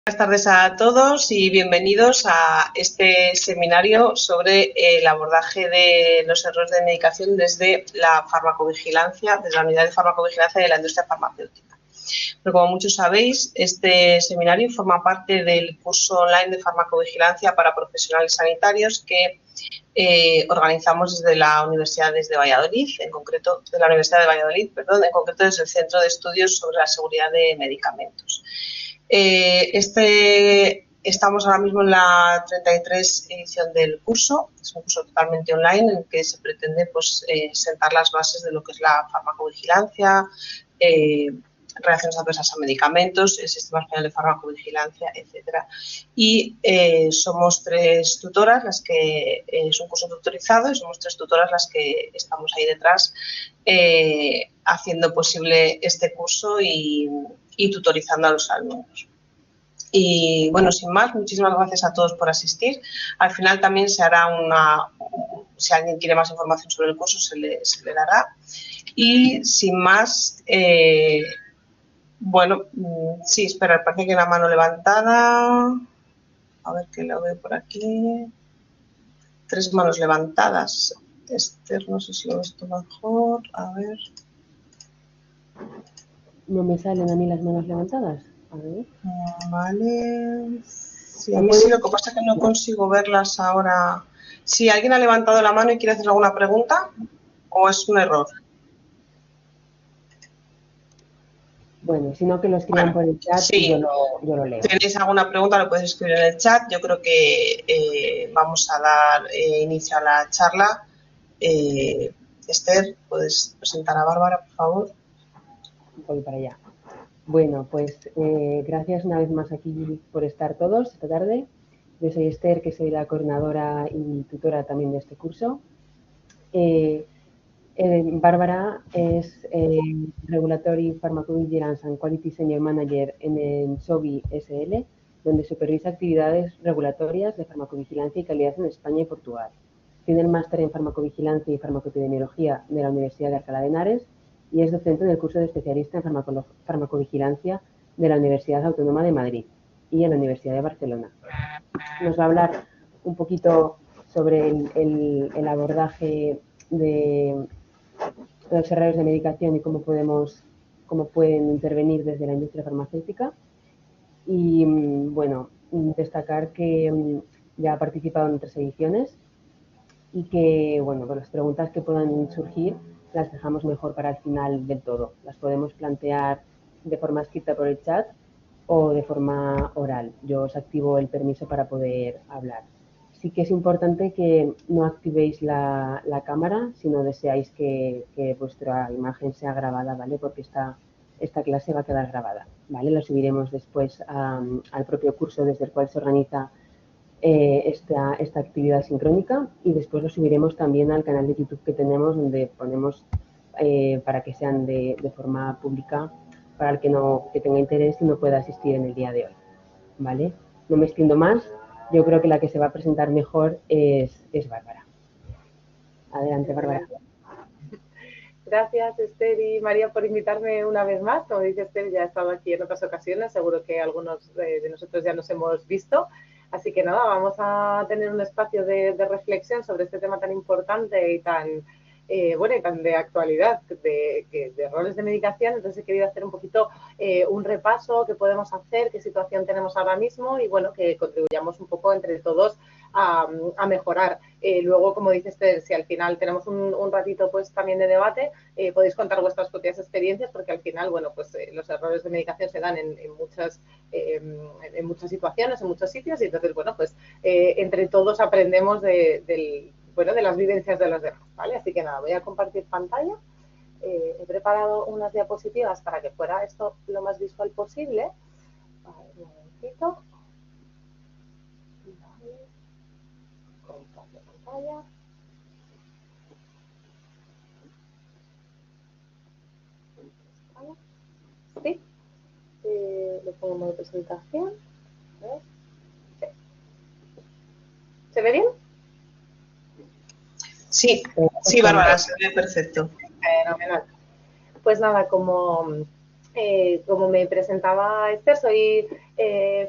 Buenas tardes a todos y bienvenidos a este seminario sobre el abordaje de los errores de medicación desde la farmacovigilancia, desde la unidad de farmacovigilancia de la industria farmacéutica. Pero como muchos sabéis, este seminario forma parte del curso online de farmacovigilancia para profesionales sanitarios que organizamos desde la Universidad de Valladolid, en concreto en concreto desde el Centro de Estudios sobre la Seguridad de Medicamentos. Estamos ahora mismo en la 33 edición del curso. Es un curso totalmente online en el que se pretende sentar las bases de lo que es la farmacovigilancia, reacciones adversas a medicamentos, el sistema español de farmacovigilancia, etcétera. Y somos 3 tutoras las que es un curso tutorizado y somos 3 tutoras las que estamos ahí detrás haciendo posible este curso y tutorizando a los alumnos. Y bueno, sin más, muchísimas gracias a todos por asistir. Al final también se hará si alguien quiere más información sobre el curso, se le dará. Y sin más, sí, espera, parece que hay una mano levantada. A ver que lo veo por aquí. 3 manos levantadas. Esther, no sé si lo ves tú mejor. A ver. No me salen a mí las manos levantadas. A ver. Vale. Sí, a mí sí, lo que pasa es que no consigo verlas ahora. Si alguien ha levantado la mano y quiere hacer alguna pregunta, ¿o es un error? Bueno, si no, que lo escriban por el chat sí. y yo lo leo. Si tenéis alguna pregunta, lo podéis escribir en el chat. Yo creo que vamos a dar inicio a la charla. Esther, ¿puedes presentar a Bárbara, por favor? Voy para allá. Bueno, pues gracias una vez más aquí por estar todos esta tarde. Yo soy Esther, que soy la coordinadora y tutora también de este curso. Bárbara es Regulatory Pharmacovigilance and Quality Senior Manager en el SOBI SL, donde supervisa actividades regulatorias de farmacovigilancia y calidad en España y Portugal. Tiene el máster en farmacovigilancia y farmacoepidemiología de la Universidad de Alcalá de Henares y es docente del curso de especialista en farmacovigilancia de la Universidad Autónoma de Madrid y en la Universidad de Barcelona. Nos va a hablar un poquito sobre el abordaje de los errores de medicación y cómo pueden intervenir desde la industria farmacéutica. Y bueno, destacar que ya ha participado en 3 ediciones y que, bueno, pues las preguntas que puedan surgir las dejamos mejor para el final del todo. Las podemos plantear de forma escrita por el chat o de forma oral. Yo os activo el permiso para poder hablar. Sí que es importante que no activéis la cámara si no deseáis que vuestra imagen sea grabada, ¿vale? Porque esta clase va a quedar grabada, ¿vale? La subiremos después al propio curso desde el cual se organiza esta actividad sincrónica y después lo subiremos también al canal de YouTube que tenemos donde ponemos para que sean de forma pública para el que tenga interés y no pueda asistir en el día de hoy, ¿vale? No me extiendo más, yo creo que la que se va a presentar mejor es Bárbara. Adelante, Bárbara. Gracias, Esther y María, por invitarme una vez más. Como dice Esther, ya he estado aquí en otras ocasiones, seguro que algunos de nosotros ya nos hemos visto. Así que nada, vamos a tener un espacio de reflexión sobre este tema tan importante y tan y tan de actualidad, de errores de medicación. Entonces he querido hacer un poquito un repaso, qué podemos hacer, qué situación tenemos ahora mismo y bueno, que contribuyamos un poco entre todos a mejorar. Luego, como dice Esther, si al final tenemos un ratito pues también de debate, podéis contar vuestras propias experiencias porque al final, bueno, pues los errores de medicación se dan en muchas situaciones, en muchos sitios y entonces, bueno, pues entre todos aprendemos de las vivencias de los demás, ¿vale? Así que nada, voy a compartir pantalla. He preparado unas diapositivas para que fuera esto lo más visual posible. A ver, un momentito. Vale. Compartir pantalla. ¿Sí? Le pongo modo presentación. A ver. Sí. ¿Se ve bien? Sí, Bárbara, se ve perfecto. Fenomenal. Pues nada, como Como me presentaba Esther, soy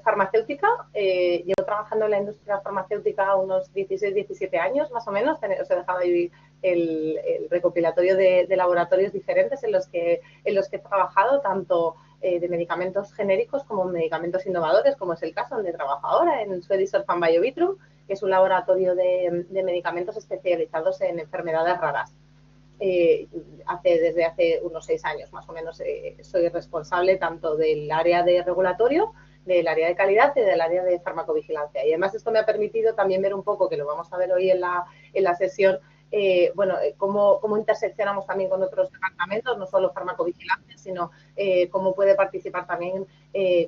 farmacéutica. Llevo trabajando en la industria farmacéutica unos 16, 17 años más o menos. Os he dejado ahí el recopilatorio de laboratorios diferentes en los que he trabajado, tanto de medicamentos genéricos como medicamentos innovadores, como es el caso donde trabajo ahora, en Swedish Orphan Biovitrum, que es un laboratorio de medicamentos especializados en enfermedades raras. Desde hace unos 6 años más o menos soy responsable tanto del área de regulatorio, del área de calidad y del área de farmacovigilancia. Y además esto me ha permitido también ver un poco, que lo vamos a ver hoy en la sesión, cómo interseccionamos también con otros departamentos, no solo farmacovigilancia, sino cómo puede participar también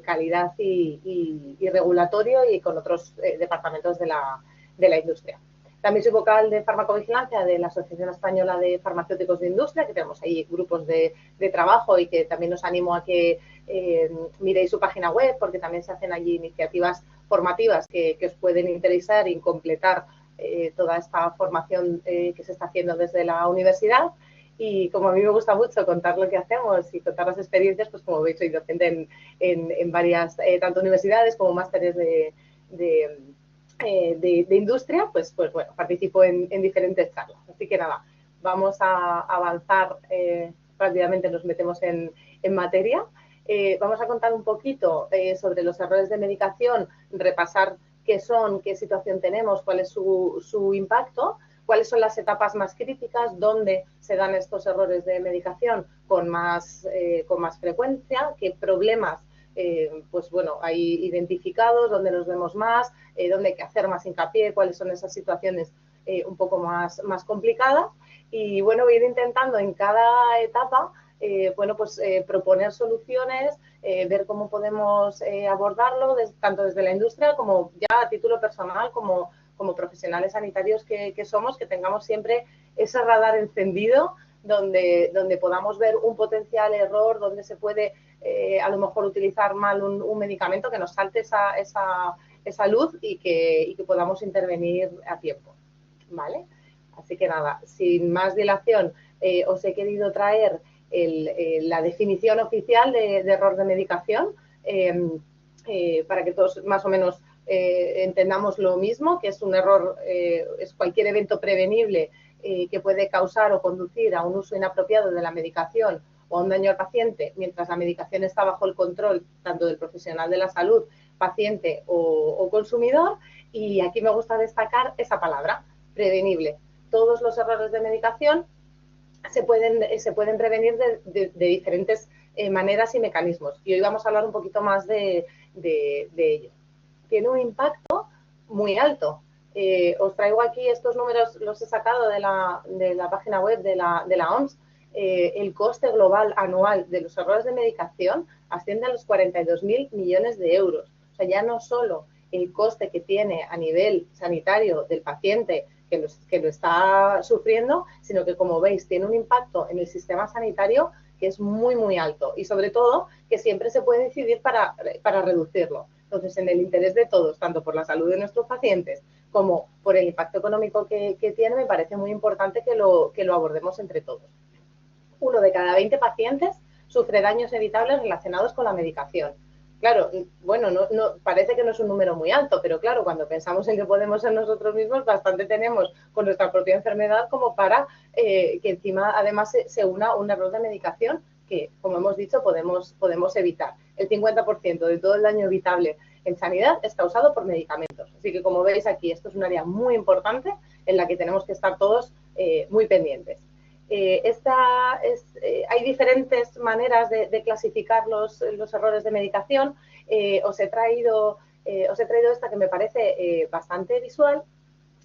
calidad y regulatorio y con otros departamentos de la industria. También soy vocal de farmacovigilancia de la Asociación Española de Farmacéuticos de Industria, que tenemos ahí grupos de trabajo y que también os animo a que miréis su página web, porque también se hacen allí iniciativas formativas que os pueden interesar y completar toda esta formación que se está haciendo desde la universidad. Y como a mí me gusta mucho contar lo que hacemos y contar las experiencias, pues como veis soy docente en varias, tanto universidades como másteres de industria, pues bueno, participo en diferentes charlas. Así que nada, vamos a avanzar rápidamente, nos metemos en materia. Vamos a contar un poquito sobre los errores de medicación, repasar qué son, qué situación tenemos, cuál es su impacto, cuáles son las etapas más críticas, dónde se dan estos errores de medicación con más frecuencia, qué problemas pues bueno, hay identificados, dónde los vemos más, dónde hay que hacer más hincapié, cuáles son esas situaciones un poco más complicadas. Y bueno, voy a ir intentando en cada etapa proponer soluciones, ver cómo podemos abordarlo, tanto desde la industria como ya a título personal, como profesionales sanitarios que somos, que tengamos siempre ese radar encendido donde podamos ver un potencial error, donde se puede a lo mejor utilizar mal un medicamento, que nos salte esa luz y que podamos intervenir a tiempo, ¿vale? Así que nada, sin más dilación, os he querido traer la definición oficial de error de medicación para que todos más o menos entendamos lo mismo, que es un error, es cualquier evento prevenible que puede causar o conducir a un uso inapropiado de la medicación o a un daño al paciente mientras la medicación está bajo el control tanto del profesional de la salud, paciente o consumidor. Y aquí me gusta destacar esa palabra, prevenible. Todos los errores de medicación se pueden prevenir de diferentes maneras y mecanismos. Y hoy vamos a hablar un poquito más de ello. Tiene un impacto muy alto. Os traigo aquí estos números, los he sacado de la página web de la OMS. El coste global anual de los errores de medicación asciende a los 42.000 millones de euros. O sea, ya no solo el coste que tiene a nivel sanitario del paciente que lo está sufriendo, sino que, como veis, tiene un impacto en el sistema sanitario que es muy alto y, sobre todo, que siempre se puede incidir para reducirlo. Entonces, en el interés de todos, tanto por la salud de nuestros pacientes como por el impacto económico que tiene, me parece muy importante que lo abordemos entre todos. 1 de cada 20 pacientes sufre daños evitables relacionados con la medicación. Claro, bueno, no, parece que no es un número muy alto, pero claro, cuando pensamos en que podemos ser nosotros mismos, bastante tenemos con nuestra propia enfermedad como para que encima además se una un error de medicación que, como hemos dicho, podemos evitar. El 50% de todo el daño evitable en sanidad es causado por medicamentos. Así que, como veis aquí, esto es un área muy importante en la que tenemos que estar todos muy pendientes. Hay diferentes maneras de clasificar los errores de medicación. Os he traído esta que me parece bastante visual,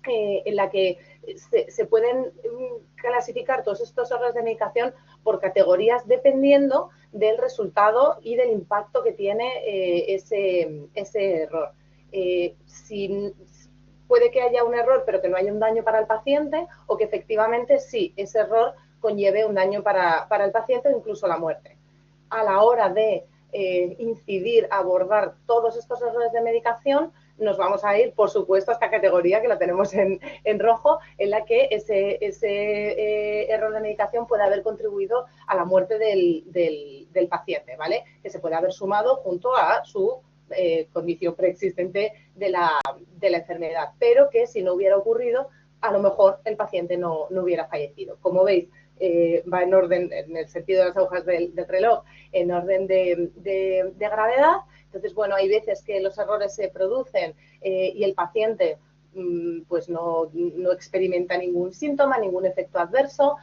en la que se pueden clasificar todos estos errores de medicación por categorías dependiendo del resultado y del impacto que tiene ese error. Puede que haya un error pero que no haya un daño para el paciente, o que efectivamente sí, ese error conlleve un daño para el paciente o incluso la muerte. A la hora de incidir, abordar todos estos errores de medicación, nos vamos a ir, por supuesto, a esta categoría que la tenemos en rojo, en la que ese error de medicación puede haber contribuido a la muerte del del paciente, ¿vale? Que se puede haber sumado junto a su condición preexistente de la enfermedad, pero que si no hubiera ocurrido, a lo mejor el paciente no hubiera fallecido. Como veis, va en orden, en el sentido de las agujas del reloj, en orden de gravedad. Entonces, bueno, hay veces que los errores se producen y el paciente pues no experimenta ningún síntoma, ningún efecto adverso.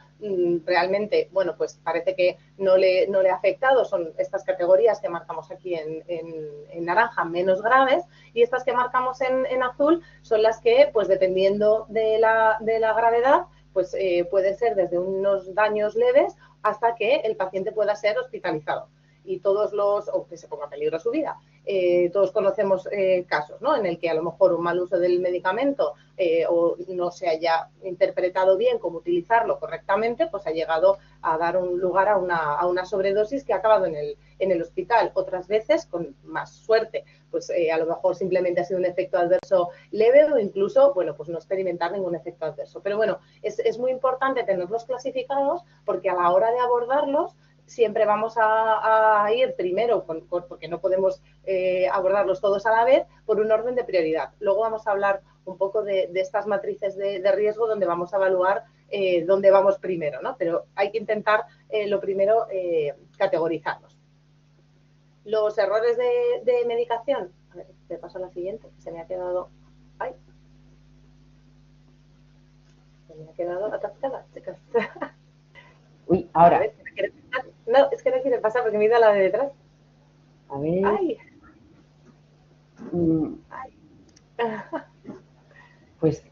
Realmente, bueno, pues parece que no le ha afectado. Son estas categorías que marcamos aquí en naranja, menos graves, y estas que marcamos en azul son las que, pues dependiendo de la gravedad, pues pueden ser desde unos daños leves hasta que el paciente pueda ser hospitalizado. Y o que se ponga en peligro su vida. Todos conocemos casos, ¿no?, en el que a lo mejor un mal uso del medicamento o no se haya interpretado bien cómo utilizarlo correctamente, pues ha llegado a dar un lugar a una sobredosis que ha acabado en el hospital. Otras veces, con más suerte, pues a lo mejor simplemente ha sido un efecto adverso leve o incluso, bueno, pues no experimentar ningún efecto adverso. Pero bueno, es muy importante tenerlos clasificados porque a la hora de abordarlos siempre vamos a ir primero, porque no podemos abordarlos todos a la vez, por un orden de prioridad. Luego vamos a hablar un poco de estas matrices de riesgo donde vamos a evaluar dónde vamos primero, ¿no? Pero hay que intentar lo primero categorizarlos. Los errores de medicación. A ver, te paso a la siguiente, que se me ha quedado... ¡Ay! Se me ha quedado atascada, chicas. Uy, ahora. A ver, no, es que no quiere pasar porque me he ido a la de detrás. A ver. ¡Ay! Ay. Pues,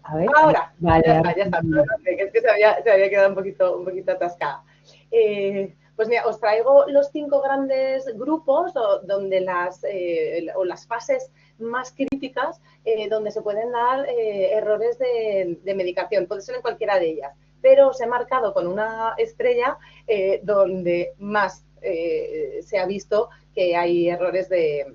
a ver. Ahora, vale, ya está. Es que se había quedado un poquito atascada. Pues mira, os traigo los 5 grandes grupos donde las fases más críticas donde se pueden dar errores de medicación. Puede ser en cualquiera de ellas, pero os he marcado con una estrella donde más se ha visto que hay errores de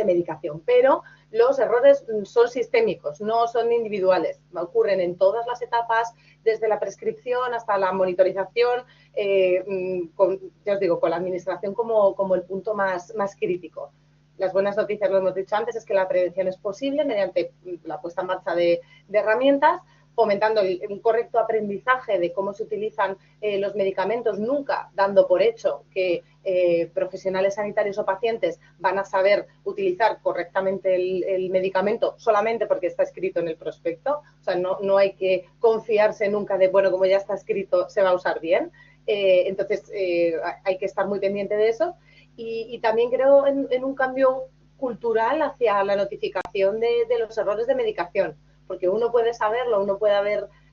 medicación. Pero los errores son sistémicos, no son individuales. Ocurren en todas las etapas, desde la prescripción hasta la monitorización, ya os digo, con la administración como el punto más crítico. Las buenas noticias, lo hemos dicho antes, es que la prevención es posible mediante la puesta en marcha de herramientas, fomentando un correcto aprendizaje de cómo se utilizan los medicamentos, nunca dando por hecho que profesionales sanitarios o pacientes van a saber utilizar correctamente el medicamento solamente porque está escrito en el prospecto. O sea, no hay que confiarse nunca de, bueno, como ya está escrito, se va a usar bien. Entonces, hay que estar muy pendiente de eso. Y también creo en un cambio cultural hacia la notificación de los errores de medicación, porque uno puede saberlo, uno puede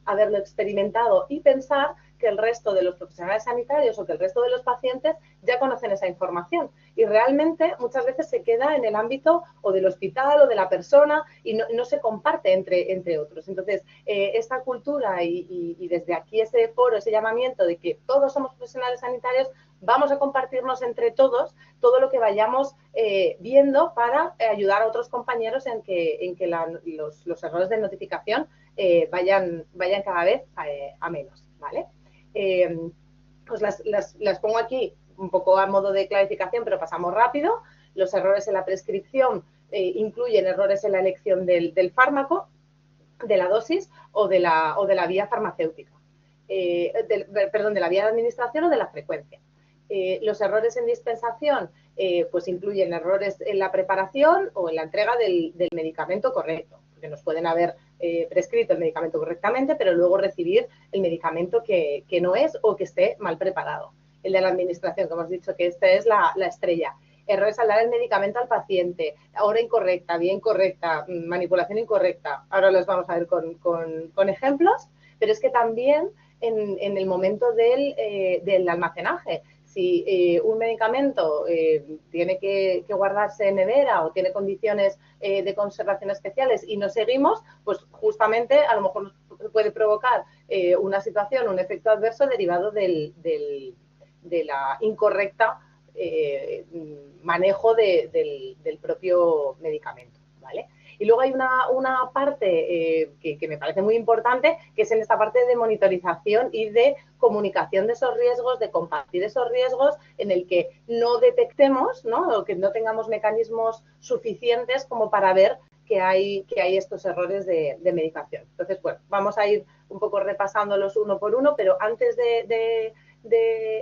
haberlo experimentado y pensar que el resto de los profesionales sanitarios o que el resto de los pacientes ya conocen esa información. Y realmente muchas veces se queda en el ámbito o del hospital o de la persona y no se comparte entre otros. Entonces, esta cultura y desde aquí ese foro, ese llamamiento de que todos somos profesionales sanitarios, vamos a compartirnos entre todos todo lo que vayamos viendo para ayudar a otros compañeros en que los errores de notificación vayan cada vez a menos, ¿vale? Pues las pongo aquí un poco a modo de clarificación, pero pasamos rápido. Los errores en la prescripción incluyen errores en la elección del fármaco, de la dosis o de la vía farmacéutica. Perdón, de la vía de administración o de la frecuencia. Los errores en dispensación pues incluyen errores en la preparación o en la entrega del medicamento correcto, porque nos pueden haber prescrito el medicamento correctamente, pero luego recibir el medicamento que no es o que esté mal preparado. El de la administración, que hemos dicho que esta es la estrella. Errores al dar el medicamento al paciente, hora incorrecta, vía incorrecta, manipulación incorrecta. Ahora los vamos a ver con ejemplos, pero es que también en el momento del almacenaje. Si un medicamento tiene que guardarse en nevera o tiene condiciones de conservación especiales y no seguimos, pues justamente a lo mejor puede provocar una situación, un efecto adverso derivado de la incorrecta manejo del propio medicamento, ¿vale? Y luego hay una parte que me parece muy importante, que es en esta parte de monitorización y de comunicación de esos riesgos, de compartir esos riesgos, en el que no detectemos, ¿no? O que no tengamos mecanismos suficientes como para ver que hay estos errores de medicación. Entonces, bueno, vamos a ir un poco repasándolos uno por uno, pero antes de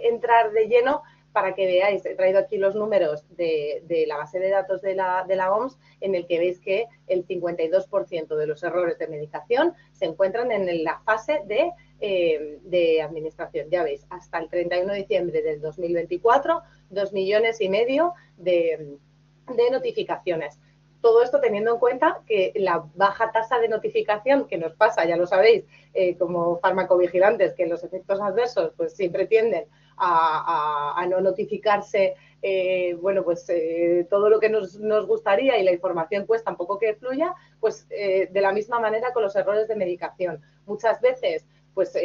entrar de lleno, para que veáis, he traído aquí los números de la base de datos de la OMS, en el que veis que el 52% de los errores de medicación se encuentran en la fase de administración. Ya veis, hasta el 31 de diciembre del 2024, 2,5 millones de notificaciones. Todo esto teniendo en cuenta que la baja tasa de notificación que nos pasa, ya lo sabéis, como farmacovigilantes, que los efectos adversos pues siempre tienden a no notificarse, todo lo que nos gustaría, y la información cuesta un poco que fluya, pues de la misma manera con los errores de medicación. Muchas veces pues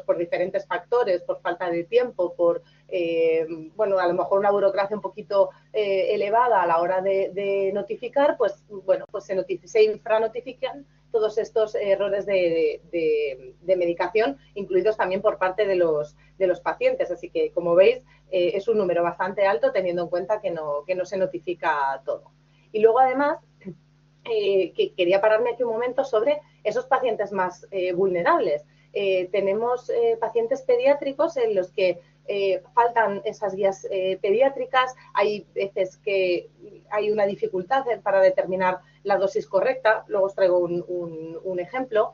por diferentes factores, por falta de tiempo, por a lo mejor una burocracia un poquito elevada a la hora de notificar, pues se infranotifican todos estos errores de medicación, incluidos también por parte de los pacientes. Así que, como veis, es un número bastante alto, teniendo en cuenta que no se notifica todo. Y luego, además, que quería pararme aquí un momento sobre esos pacientes más vulnerables. Tenemos pacientes pediátricos en los que faltan esas guías pediátricas, hay veces que hay una dificultad para determinar la dosis correcta, luego os traigo un ejemplo.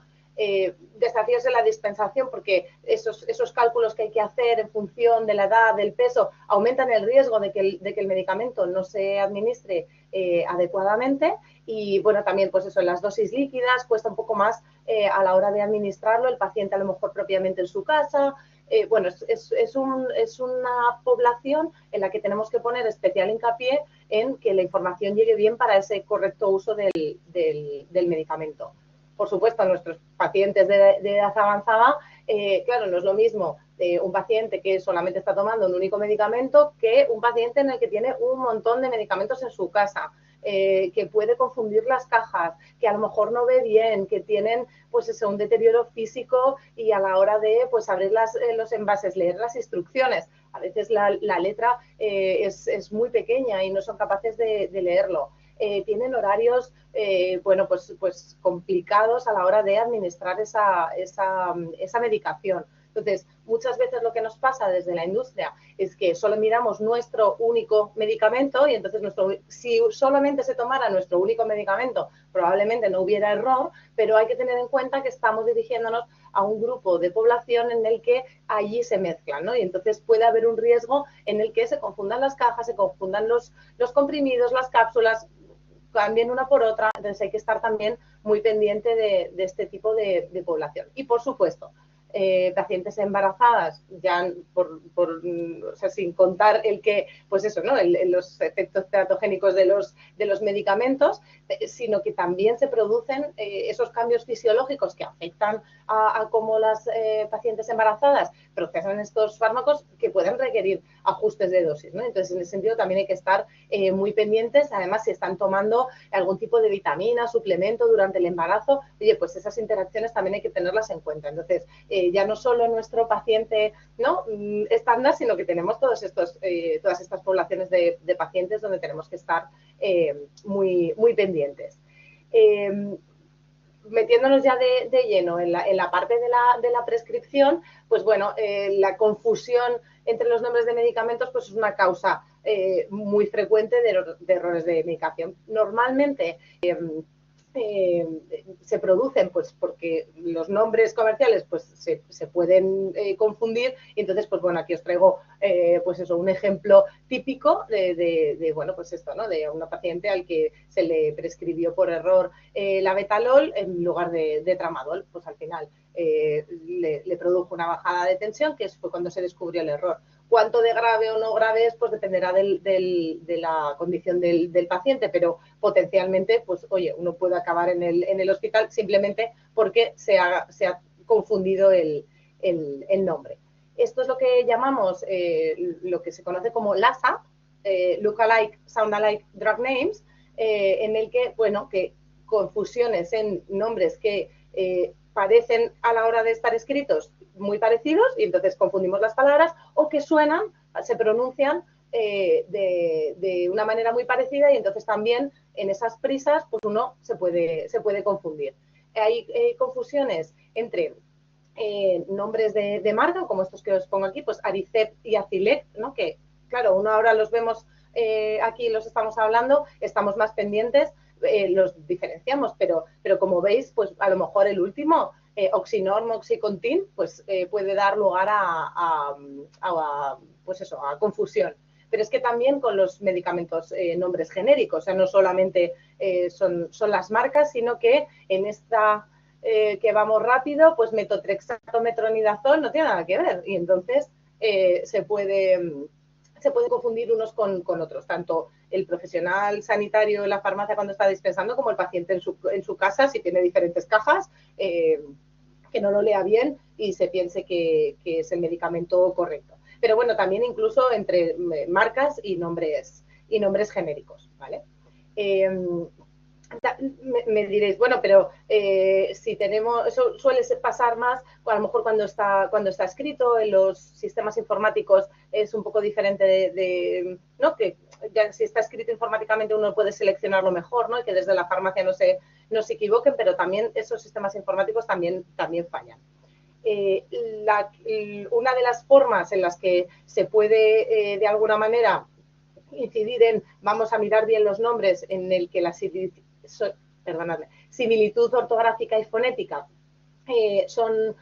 Desafíos en la dispensación, porque esos cálculos que hay que hacer en función de la edad, del peso, aumentan el riesgo de que el medicamento no se administre adecuadamente. Y bueno, también pues eso, en las dosis líquidas cuesta un poco más a la hora de administrarlo, el paciente a lo mejor propiamente en su casa. Es una población en la que tenemos que poner especial hincapié en que la información llegue bien para ese correcto uso del medicamento. Por supuesto, a nuestros pacientes de edad avanzada, claro, no es lo mismo un paciente que solamente está tomando un único medicamento que un paciente en el que tiene un montón de medicamentos en su casa, que puede confundir las cajas, que a lo mejor no ve bien, que tienen pues un deterioro físico, y a la hora de pues abrir los envases, leer las instrucciones, a veces la letra es muy pequeña y no son capaces de leerlo. Tienen horarios pues complicados a la hora de administrar esa medicación. Entonces, muchas veces lo que nos pasa desde la industria es que solo miramos nuestro único medicamento, y entonces si solamente se tomara nuestro único medicamento, probablemente no hubiera error, pero hay que tener en cuenta que estamos dirigiéndonos a un grupo de población en el que allí se mezclan, ¿no? Y entonces puede haber un riesgo en el que se confundan las cajas, se confundan los comprimidos, las cápsulas, cambien una por otra. Entonces hay que estar también muy pendiente de este tipo de población. Y por supuesto, pacientes embarazadas, ya sin contar los efectos teratogénicos de los medicamentos, sino que también se producen esos cambios fisiológicos que afectan a cómo las pacientes embarazadas procesan estos fármacos, que pueden requerir ajustes de dosis, ¿no? Entonces, en ese sentido también hay que estar muy pendientes. Además, si están tomando algún tipo de vitamina, suplemento durante el embarazo, oye, pues esas interacciones también hay que tenerlas en cuenta. Entonces, ya no solo nuestro paciente, ¿no?, estándar, sino que tenemos todas estas poblaciones de pacientes donde tenemos que estar muy, muy pendientes. Metiéndonos ya de lleno en la parte de la prescripción, pues bueno, la confusión entre los nombres de medicamentos pues es una causa muy frecuente de errores de medicación. Normalmente se producen pues porque los nombres comerciales pues se pueden confundir, y entonces pues bueno, aquí os traigo un ejemplo típico de una paciente al que se le prescribió por error labetalol en lugar de tramadol. Pues al final le produjo una bajada de tensión, que fue cuando se descubrió el error. Cuánto de grave o no grave es, pues dependerá de la condición del paciente, pero potencialmente, pues oye, uno puede acabar en el hospital simplemente porque se ha confundido el nombre. Esto es lo que llamamos, lo que se conoce como LASA, Look-alike, Sound-alike Drug Names, en el que, bueno, que confusiones en nombres que parecen a la hora de estar escritos muy parecidos y entonces confundimos las palabras, o que suenan, se pronuncian de una manera muy parecida y entonces también en esas prisas pues uno se puede confundir. Hay confusiones entre nombres de marca, como estos que os pongo aquí, pues Aricept y Acilect, ¿no? Que claro, uno ahora los vemos aquí, los estamos hablando, estamos más pendientes, los diferenciamos, pero como veis, pues a lo mejor el último, Oxinorm, Oxycontin, pues puede dar lugar pues eso, a confusión. Pero es que también con los medicamentos nombres genéricos, o sea, no solamente son las marcas, sino que en esta que vamos rápido, pues metotrexato, metronidazol no tiene nada que ver y entonces se puede confundir unos con otros, tanto el profesional sanitario en la farmacia cuando está dispensando como el paciente en su casa, si tiene diferentes cajas, que no lo lea bien y se piense que es el medicamento correcto. Pero bueno, también incluso entre marcas y nombres genéricos, ¿vale? Me diréis, bueno, pero si tenemos, eso suele pasar más, a lo mejor cuando está escrito en los sistemas informáticos es un poco diferente ¿no? Que ya si está escrito informáticamente uno puede seleccionarlo mejor, ¿no? Y que desde la farmacia no se equivoquen, pero también esos sistemas informáticos también fallan. Una de las formas en las que se puede de alguna manera incidir en, vamos a mirar bien los nombres, en el que la similitud ortográfica y fonética son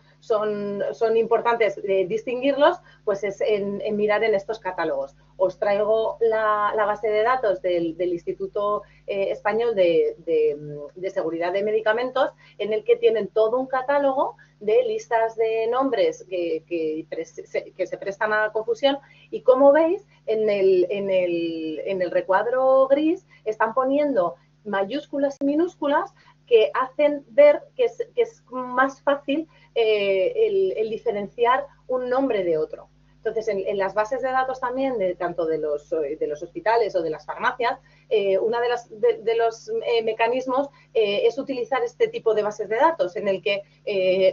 importantes distinguirlos, pues es en mirar en estos catálogos. Os traigo la base de datos del Instituto Español de Seguridad de Medicamentos, en el que tienen todo un catálogo de listas de nombres que se prestan a confusión y, como veis, en el recuadro gris están poniendo mayúsculas y minúsculas que hacen ver que es más fácil el diferenciar un nombre de otro. Entonces, en las bases de datos también, tanto de los hospitales o de las farmacias, uno de los mecanismos es utilizar este tipo de bases de datos, en el que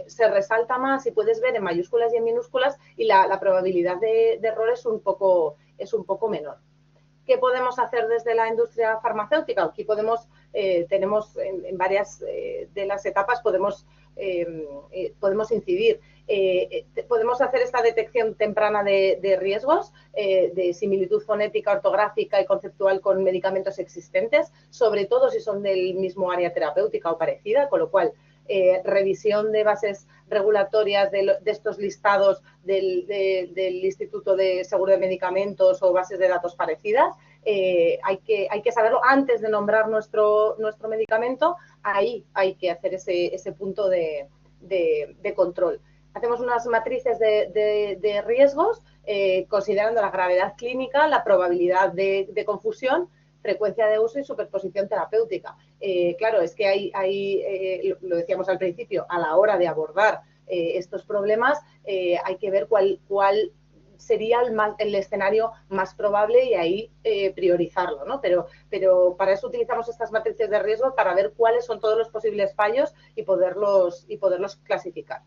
se resalta más y puedes ver en mayúsculas y en minúsculas y la probabilidad de error es un poco menor. ¿Qué podemos hacer desde la industria farmacéutica? Aquí tenemos en varias de las etapas podemos incidir. Podemos hacer esta detección temprana de riesgos, de similitud fonética, ortográfica y conceptual con medicamentos existentes, sobre todo si son del mismo área terapéutica o parecida, con lo cual revisión de bases regulatorias de estos listados del Instituto de Seguro de Medicamentos o bases de datos parecidas. Hay que saberlo antes de nombrar nuestro medicamento. Ahí hay que hacer ese punto de control. Hacemos unas matrices de riesgos considerando la gravedad clínica, la probabilidad de confusión, frecuencia de uso y superposición terapéutica. Claro, es que hay lo decíamos al principio, a la hora de abordar estos problemas hay que ver cuál sería el escenario más probable y ahí priorizarlo, ¿no? Pero para eso utilizamos estas matrices de riesgo para ver cuáles son todos los posibles fallos y poderlos clasificar.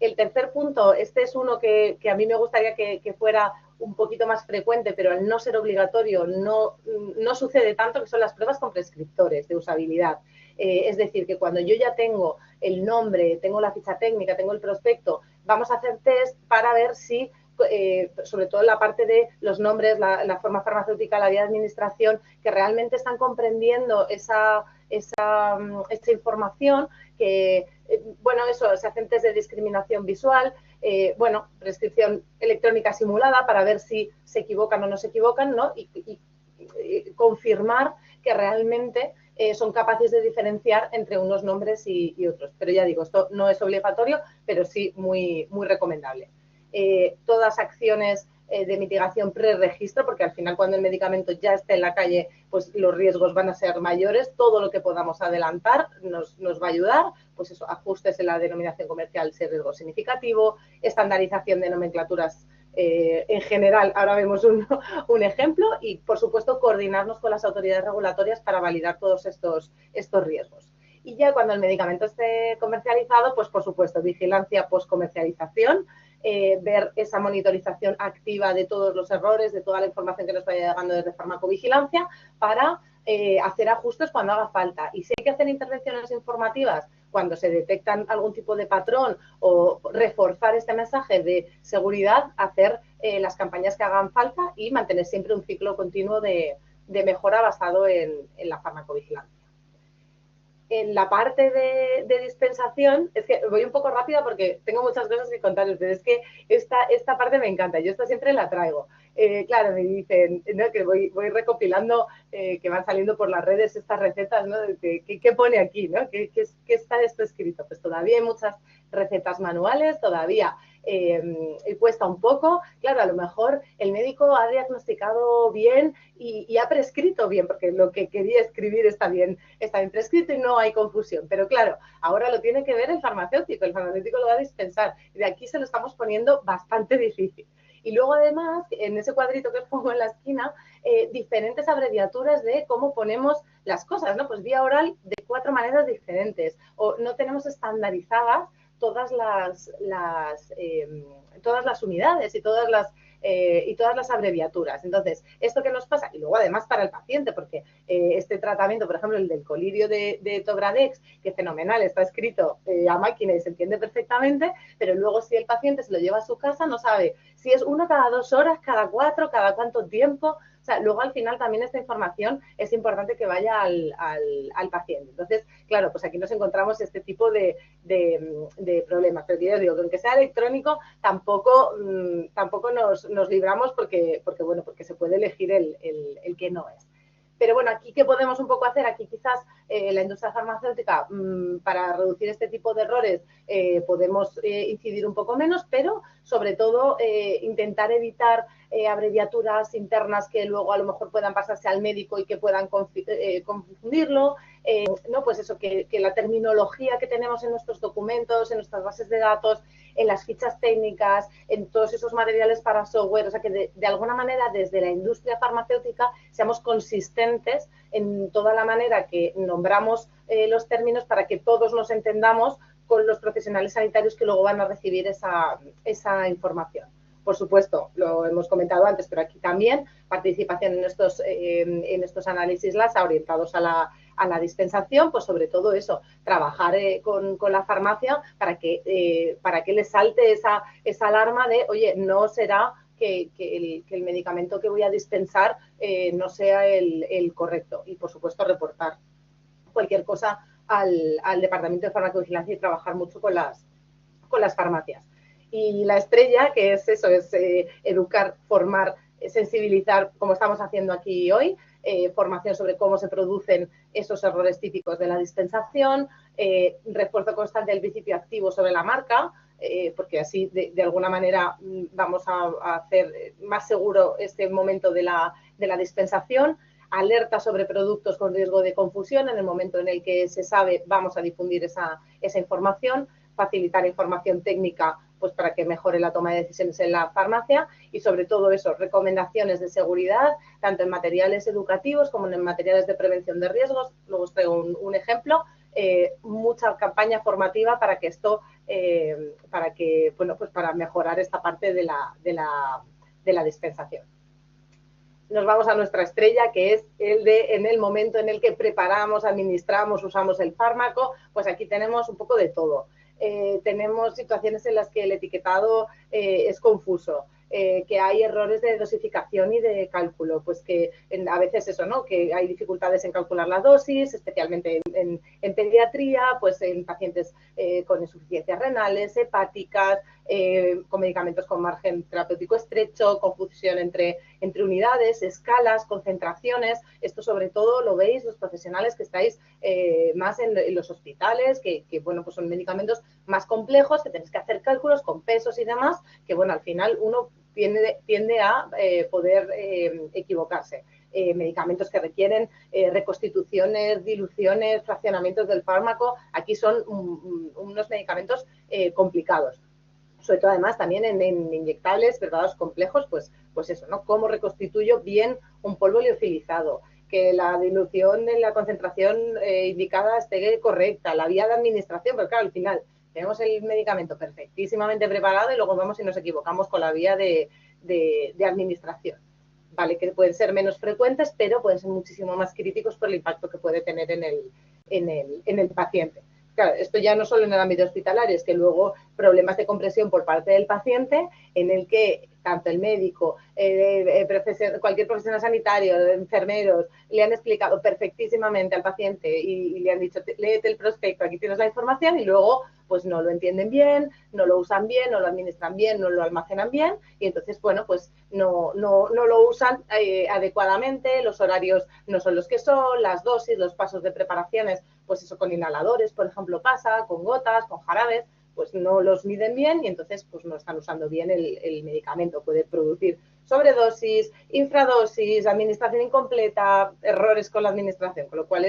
El tercer punto, este es uno que a mí me gustaría que fuera un poquito más frecuente, pero al no ser obligatorio no sucede tanto, que son las pruebas con prescriptores de usabilidad. Es decir, que cuando yo ya tengo el nombre, tengo la ficha técnica, tengo el prospecto, vamos a hacer test para ver si, sobre todo en la parte de los nombres, la forma farmacéutica, la vía de administración, que realmente están comprendiendo esa información, que, bueno, eso, se hacen test de discriminación visual, bueno, prescripción electrónica simulada para ver si se equivocan o no se equivocan, ¿no? Y confirmar que realmente son capaces de diferenciar entre unos nombres y otros. Pero ya digo, esto no es obligatorio, pero sí muy, muy recomendable. Todas acciones de mitigación pre-registro, porque al final cuando el medicamento ya esté en la calle, pues los riesgos van a ser mayores. Todo lo que podamos adelantar nos va a ayudar. Pues eso, ajustes en la denominación comercial si es riesgo significativo, estandarización de nomenclaturas en general. Ahora vemos un ejemplo y, por supuesto, coordinarnos con las autoridades regulatorias para validar todos estos riesgos. Y ya cuando el medicamento esté comercializado, pues por supuesto, vigilancia post-comercialización, ver esa monitorización activa de todos los errores, de toda la información que nos vaya llegando desde farmacovigilancia para hacer ajustes cuando haga falta. Y si hay que hacer intervenciones informativas cuando se detectan algún tipo de patrón o reforzar este mensaje de seguridad, hacer las campañas que hagan falta y mantener siempre un ciclo continuo de mejora basado en la farmacovigilancia. En la parte de dispensación, es que voy un poco rápida porque tengo muchas cosas que contaros, pero es que esta parte me encanta, yo esta siempre la traigo. Claro, me dicen, ¿no?, que voy recopilando, que van saliendo por las redes estas recetas, ¿no? ¿Qué pone aquí, ¿no? ¿Qué está esto escrito? Pues todavía hay muchas recetas manuales, todavía cuesta un poco. Claro, a lo mejor el médico ha diagnosticado bien y ha prescrito bien, porque lo que quería escribir está bien prescrito y no hay confusión. Pero claro, ahora lo tiene que ver el farmacéutico lo va a dispensar. Y de aquí se lo estamos poniendo bastante difícil. Y luego, además, en ese cuadrito que os pongo en la esquina, diferentes abreviaturas de cómo ponemos las cosas, ¿no? Pues vía oral de 4 maneras diferentes. O no tenemos estandarizadas todas las unidades y todas las abreviaturas. Entonces, ¿esto qué nos pasa? Y luego, además, para el paciente, porque este tratamiento, por ejemplo, el del colirio de Tobradex, que fenomenal, está escrito a máquina y se entiende perfectamente, pero luego si el paciente se lo lleva a su casa, no sabe si es uno cada 2 horas, cada 4, cada cuánto tiempo. O sea, luego al final también esta información es importante que vaya al paciente. Entonces, claro, pues aquí nos encontramos este tipo de problemas. Pero yo digo que aunque sea electrónico, tampoco nos libramos porque se puede elegir el que no es. Pero bueno, aquí, ¿qué podemos un poco hacer? Aquí quizás la industria farmacéutica, para reducir este tipo de errores, podemos incidir un poco menos, pero sobre todo intentar evitar abreviaturas internas que luego a lo mejor puedan pasarse al médico y que puedan confundirlo. No, pues eso, que la terminología que tenemos en nuestros documentos, en nuestras bases de datos, en las fichas técnicas, en todos esos materiales para software, o sea, que de alguna manera desde la industria farmacéutica seamos consistentes en toda la manera que nombramos los términos, para que todos nos entendamos con los profesionales sanitarios que luego van a recibir esa información. Por supuesto, lo hemos comentado antes, pero aquí también participación en estos análisis LASA orientados a la dispensación, pues sobre todo eso, trabajar con la farmacia para que le salte esa alarma de, oye, no será que el medicamento que voy a dispensar no sea el correcto. Y, por supuesto, reportar cualquier cosa al Departamento de Farmacovigilancia y trabajar mucho con las farmacias. Y la estrella, que es eso, es educar, formar, sensibilizar, como estamos haciendo aquí hoy, formación sobre cómo se producen esos errores típicos de la dispensación, refuerzo constante del principio activo sobre la marca, porque así de alguna manera vamos a hacer más seguro este momento de la dispensación, alerta sobre productos con riesgo de confusión. En el momento en el que se sabe, vamos a difundir esa información, facilitar información técnica pues para que mejore la toma de decisiones en la farmacia y, sobre todo eso, recomendaciones de seguridad, tanto en materiales educativos como en materiales de prevención de riesgos. Luego os traigo un ejemplo, mucha campaña formativa para que esto, para mejorar esta parte de la dispensación. Nos vamos a nuestra estrella, que es en el momento en el que preparamos, administramos, usamos el fármaco, pues aquí tenemos un poco de todo. Tenemos situaciones en las que el etiquetado es confuso, que hay errores de dosificación y de cálculo, pues que a veces eso, ¿no? Que hay dificultades en calcular la dosis, especialmente en pediatría, pues en pacientes con insuficiencias renales, hepáticas, con medicamentos con margen terapéutico estrecho, confusión entre unidades, escalas, concentraciones. Esto sobre todo lo veis los profesionales que estáis más en los hospitales, que bueno, pues son medicamentos más complejos, que tenéis que hacer cálculos con pesos y demás, que bueno, al final uno tiende a poder equivocarse. Medicamentos que requieren reconstituciones, diluciones, fraccionamientos del fármaco. Aquí son unos medicamentos complicados. Sobre todo, además, también en inyectables, preparados complejos, pues eso, ¿no? ¿Cómo reconstituyo bien un polvo liofilizado? que la dilución en la concentración indicada esté correcta, la vía de administración, pero claro, al final tenemos el medicamento perfectísimamente preparado y luego vemos si nos equivocamos con la vía de administración. Vale, que pueden ser menos frecuentes, pero pueden ser muchísimo más críticos por el impacto que puede tener en el paciente. Claro, esto ya no solo en el ámbito hospitalario, es que luego problemas de compresión por parte del paciente en el que tanto el médico, cualquier profesional sanitario, enfermeros, le han explicado perfectísimamente al paciente y le han dicho, léete el prospecto, aquí tienes la información, y luego pues no lo entienden bien, no lo usan bien, no lo administran bien, no lo almacenan bien, y entonces, bueno, pues no lo usan adecuadamente, los horarios no son los que son, las dosis, los pasos de preparaciones, pues eso con inhaladores, por ejemplo, pasa, con gotas, con jarabes, pues no los miden bien y entonces pues no están usando bien el medicamento. Puede producir sobredosis, infradosis, administración incompleta, errores con la administración, con lo cual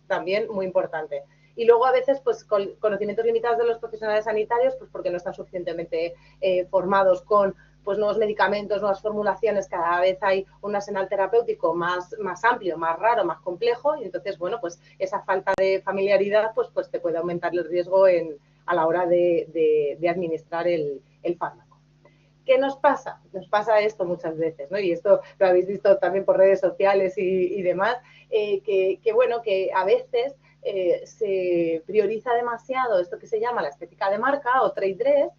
también muy importante. Y luego a veces pues con conocimientos limitados de los profesionales sanitarios, pues porque no están suficientemente formados con pues nuevos medicamentos, nuevas formulaciones, cada vez hay un arsenal terapéutico más amplio, más raro, más complejo, y entonces, bueno, pues esa falta de familiaridad pues te puede aumentar el riesgo a la hora de administrar el fármaco. ¿Qué nos pasa? Nos pasa esto muchas veces, ¿no? Y esto lo habéis visto también por redes sociales y demás, que bueno, que a veces se prioriza demasiado esto que se llama la estética de marca o trade dress,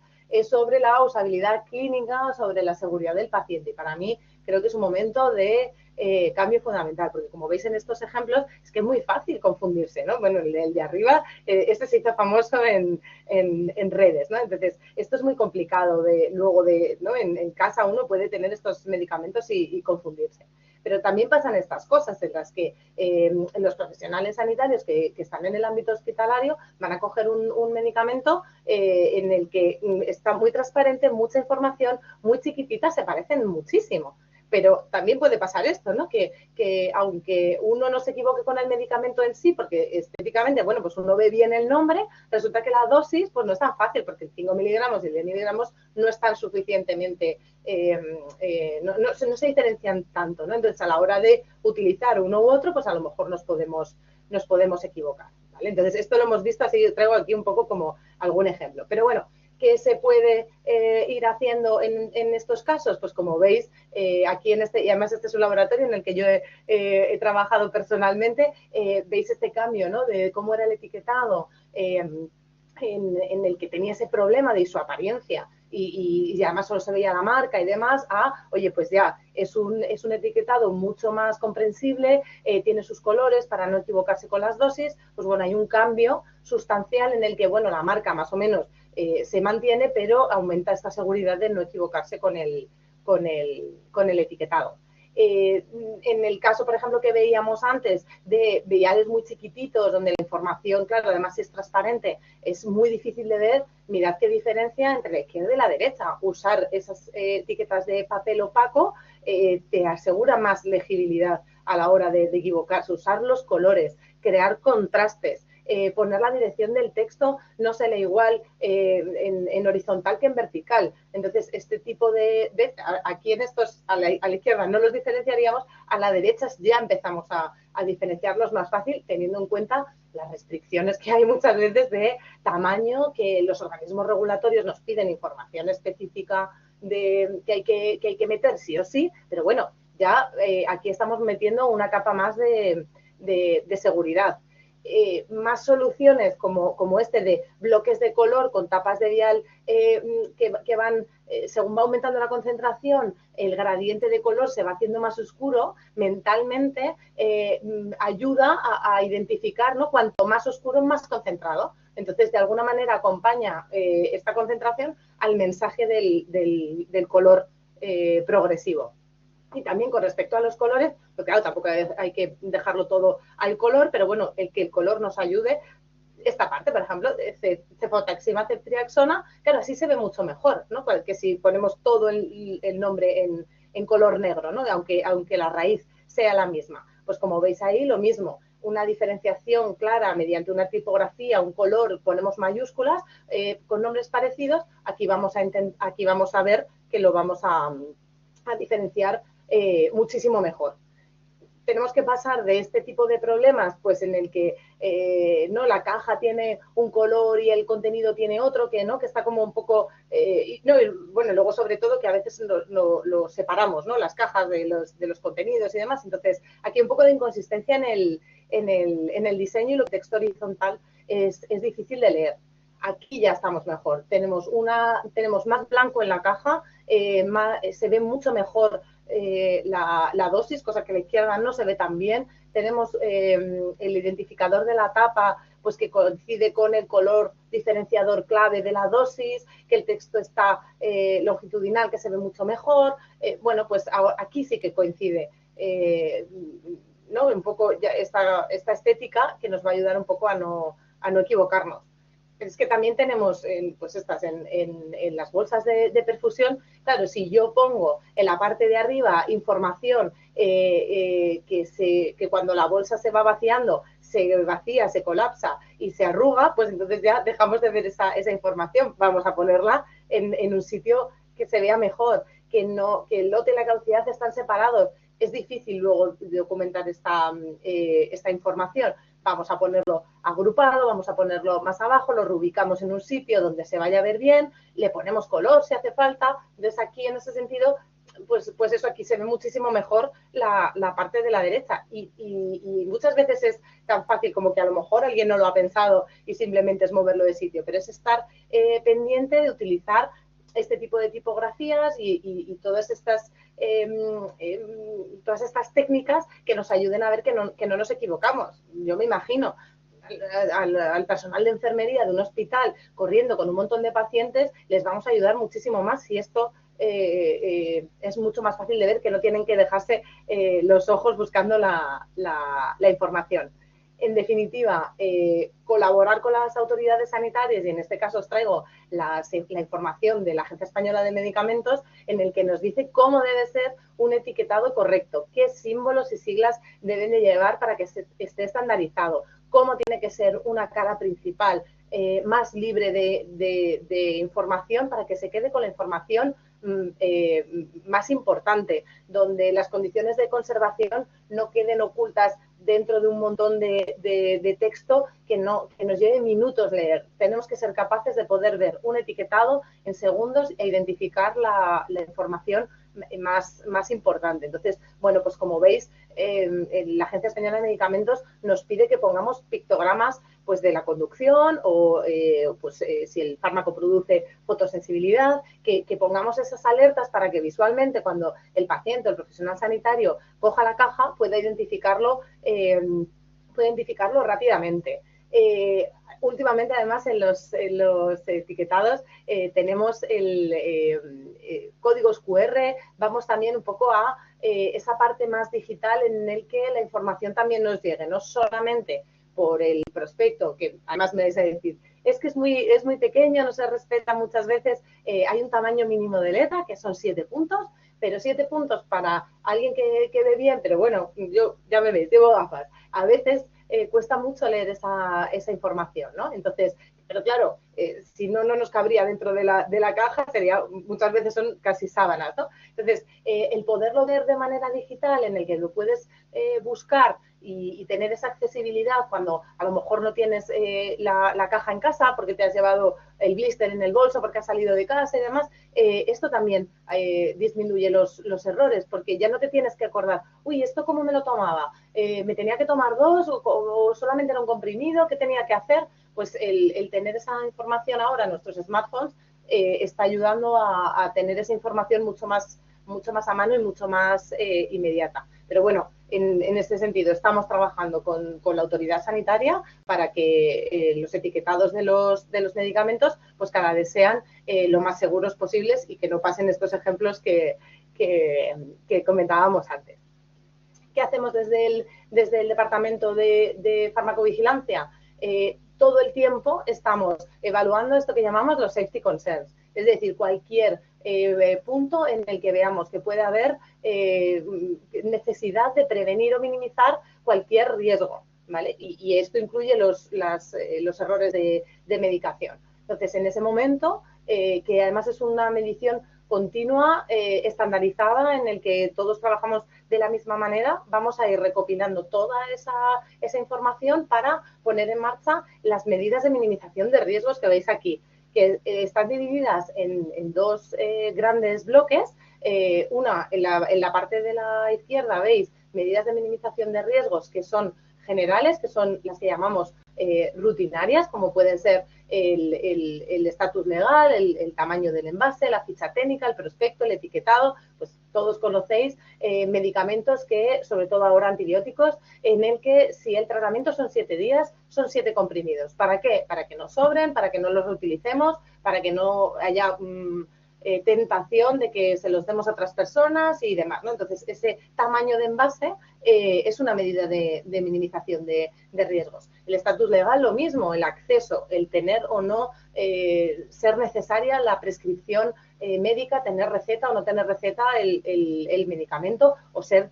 sobre la usabilidad clínica, sobre la seguridad del paciente. Y para mí creo que es un momento de cambio fundamental, porque como veis en estos ejemplos, es que es muy fácil confundirse, ¿no? Bueno, el de arriba, este se hizo famoso en redes, ¿no? Entonces, esto es muy complicado luego ¿no? En casa uno puede tener estos medicamentos y confundirse. Pero también pasan estas cosas en las que los profesionales sanitarios que están en el ámbito hospitalario van a coger un medicamento en el que está muy transparente, mucha información, muy chiquitita, se parecen muchísimo. Pero también puede pasar esto, ¿no? Que aunque uno no se equivoque con el medicamento en sí, porque estéticamente, bueno, pues uno ve bien el nombre, resulta que la dosis pues no es tan fácil, porque el 5 miligramos y el 10 miligramos no están suficientemente, no se diferencian tanto, ¿no? Entonces, a la hora de utilizar uno u otro, pues a lo mejor nos podemos equivocar, ¿vale? Entonces, esto lo hemos visto, así traigo aquí un poco como algún ejemplo. Pero bueno, ¿qué se puede ir haciendo en estos casos? Pues como veis, aquí y además este es un laboratorio en el que yo he trabajado personalmente, veis este cambio, ¿no? De cómo era el etiquetado en el que tenía ese problema de su apariencia y además solo se veía la marca y demás, oye, pues ya es un etiquetado mucho más comprensible, tiene sus colores para no equivocarse con las dosis, pues bueno, hay un cambio sustancial en el que, bueno, la marca más o menos se mantiene, pero aumenta esta seguridad de no equivocarse con el etiquetado. En el caso, por ejemplo, que veíamos antes de viales muy chiquititos, donde la información, claro, además si es transparente, es muy difícil de ver, mirad qué diferencia entre la izquierda y la derecha. Usar esas etiquetas de papel opaco te asegura más legibilidad a la hora de equivocarse, usar los colores, crear contrastes. Poner la dirección del texto no se lee igual en horizontal que en vertical. Entonces, este tipo aquí en estos, a la izquierda no los diferenciaríamos, a la derecha ya empezamos a diferenciarlos más fácil, teniendo en cuenta las restricciones que hay muchas veces de tamaño, que los organismos regulatorios nos piden información específica que hay que meter sí o sí, pero bueno, ya aquí estamos metiendo una capa más de seguridad. Más soluciones como este de bloques de color con tapas de vial que van, según va aumentando la concentración, el gradiente de color se va haciendo más oscuro, mentalmente ayuda a identificar, ¿no? Cuanto más oscuro, más concentrado. Entonces, de alguna manera acompaña esta concentración al mensaje del color progresivo. Y también con respecto a los colores, porque claro, tampoco hay que dejarlo todo al color, pero bueno, que el color nos ayude. Esta parte, por ejemplo, cefotaxima, ceftriaxona, claro, así se ve mucho mejor, ¿no? Que si ponemos todo el nombre en color negro, ¿no? Aunque la raíz sea la misma. Pues como veis ahí, lo mismo, una diferenciación clara mediante una tipografía, un color, ponemos mayúsculas, con nombres parecidos, aquí vamos a ver que lo vamos a diferenciar muchísimo mejor. tenemos que pasar de este tipo de problemas, pues en el que no, la caja tiene un color y el contenido tiene otro, que no, que está como un poco, y bueno, luego sobre todo que a veces lo separamos, ¿no? Las cajas de los contenidos y demás. Entonces, aquí un poco de inconsistencia en el diseño, y lo texto horizontal es difícil de leer. Aquí ya estamos mejor. Tenemos más blanco en la caja, se ve mucho mejor la dosis, cosa que a la izquierda no se ve tan bien. Tenemos el identificador de la tapa, pues que coincide con el color diferenciador clave de la dosis, que el texto está longitudinal, que se ve mucho mejor. Bueno, pues aquí sí que coincide, ¿no? Un poco ya esta estética que nos va a ayudar un poco a no equivocarnos. Es que también tenemos, pues estas en las bolsas de perfusión, claro, si yo pongo en la parte de arriba información que cuando la bolsa se va vaciando, se vacía, se colapsa y se arruga, pues entonces ya dejamos de ver esa información. Vamos a ponerla en un sitio que se vea mejor, que el lote y la caducidad están separados. Es difícil luego documentar esta información. Vamos a ponerlo agrupado, vamos a ponerlo más abajo, lo reubicamos en un sitio donde se vaya a ver bien, le ponemos color si hace falta. Entonces aquí, en ese sentido, pues eso, aquí se ve muchísimo mejor la parte de la derecha. Y muchas veces es tan fácil como que a lo mejor alguien no lo ha pensado y simplemente es moverlo de sitio, pero es estar pendiente de utilizar este tipo de tipografías y todas estas técnicas que nos ayuden a ver que no nos equivocamos. Yo me imagino al personal de enfermería de un hospital corriendo con un montón de pacientes, les vamos a ayudar muchísimo más si esto es mucho más fácil de ver, que no tienen que dejarse los ojos buscando la información. En definitiva, colaborar con las autoridades sanitarias, y en este caso os traigo la información de la Agencia Española de Medicamentos, en el que nos dice cómo debe ser un etiquetado correcto, qué símbolos y siglas deben de llevar para que esté estandarizado, cómo tiene que ser una cara principal más libre de información, para que se quede con la información más importante, donde las condiciones de conservación no queden ocultas dentro de un montón de texto que nos lleve minutos leer. Tenemos que ser capaces de poder ver un etiquetado en segundos e identificar la información más importante. Entonces, bueno, pues como veis, la Agencia Española de Medicamentos nos pide que pongamos pictogramas pues de la conducción o si el fármaco produce fotosensibilidad, que pongamos esas alertas para que visualmente, cuando el paciente o el profesional sanitario coja la caja, pueda identificarlo rápidamente. Últimamente, además, en los etiquetados tenemos códigos QR. Vamos también un poco a esa parte más digital en el que la información también nos llegue, no solamente por el prospecto, que además me vais a decir, es que es muy pequeño, no se respeta muchas veces. Hay un tamaño mínimo de letra, que son 7 puntos, pero 7 puntos para alguien que ve bien, pero bueno, yo ya me veis, llevo gafas. A veces cuesta mucho leer esa información, ¿no? Entonces, pero claro, si no nos cabría dentro de la caja, muchas veces son casi sábanas, ¿no? Entonces, el poderlo ver de manera digital, en el que lo puedes buscar y tener esa accesibilidad cuando a lo mejor no tienes la caja en casa porque te has llevado el blister en el bolso porque has salido de casa y demás, esto también disminuye los errores, porque ya no te tienes que acordar, uy, ¿esto cómo me lo tomaba? ¿Me tenía que tomar 2 o solamente era un comprimido? ¿Qué tenía que hacer? Pues el tener esa información ahora en nuestros smartphones está ayudando a tener esa información mucho más a mano y mucho más inmediata. Pero bueno, en este sentido estamos trabajando con la autoridad sanitaria para que los etiquetados de los medicamentos pues cada vez sean lo más seguros posibles y que no pasen estos ejemplos que comentábamos antes. ¿Qué hacemos desde el Departamento de Farmacovigilancia? Todo el tiempo estamos evaluando esto que llamamos los safety concerns, es decir, cualquier punto en el que veamos que puede haber necesidad de prevenir o minimizar cualquier riesgo, ¿vale? Y esto incluye los errores de medicación. Entonces, en ese momento, que además es una medición continua, estandarizada, en el que todos trabajamos de la misma manera. Vamos a ir recopilando toda esa información para poner en marcha las medidas de minimización de riesgos que veis aquí, que están divididas en dos grandes bloques. Una, en la parte de la izquierda veis medidas de minimización de riesgos que son generales, que son las que llamamos rutinarias, como pueden ser el estatus legal, el tamaño del envase, la ficha técnica, el prospecto, el etiquetado. Pues todos conocéis medicamentos que, sobre todo ahora antibióticos, en el que si el tratamiento son 7 días, son 7 comprimidos. ¿Para qué? Para que no sobren, para que no los reutilicemos, para que no haya tentación de que se los demos a otras personas y demás, ¿no? Entonces, ese tamaño de envase es una medida de minimización de riesgos. El estatus legal, lo mismo, el acceso, el tener o no ser necesaria la prescripción médica, tener receta o no tener receta el medicamento, o ser